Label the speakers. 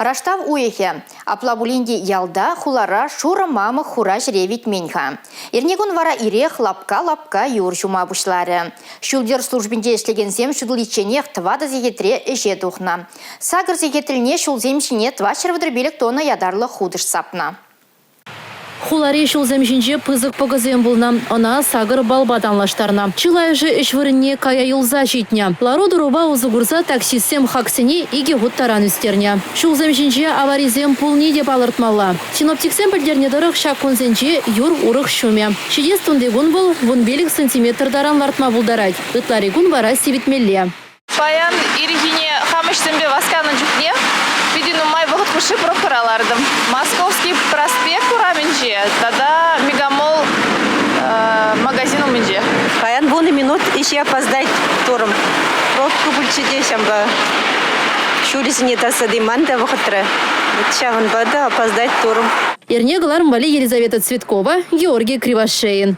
Speaker 1: Раштав уехе. Аплабулинди ялда хулара шура мамы хура жревит меньха. Ирнегун вара ирех лапка юр жума бушлары. Шулдер службинде эшлеген зем шудличенех твада зегетре эже тухна. Сагыр зегетрилне шул земшине тва червыдрбелек тона ядарлы худыш сапна.
Speaker 2: Хулари шулзамжинже пызык погазем булна, она сагыр балбаданлаштарна. Чилай же ишвырынне кая юлза житня. Лароду руба узугурза таксисем хаксене иге гуттаран үстерня. Шулзамжинже аваризем пулни деп алыртмалла. Синоптиксем білдерне дырық шакконзенже юр урық шуме. Шедес тундегун был вон белик сантиметр даран лартма булдарать. Ытларигун вара сивитмелле.
Speaker 3: Паян ирихине хамыштембе васканы жүкне. Видину май вахыт куши прокуралардым. Московский проспект ураменже, тогда Мегамол магазин уменже.
Speaker 4: Паян буны минут еще опоздать туром. Пробку бульчиде шамба. Шурисине тасады манда вахытра. Чаван бада опоздать туром.
Speaker 2: Ирнегалар Мали Елизавета Цветкова, Георгий Кривошеин.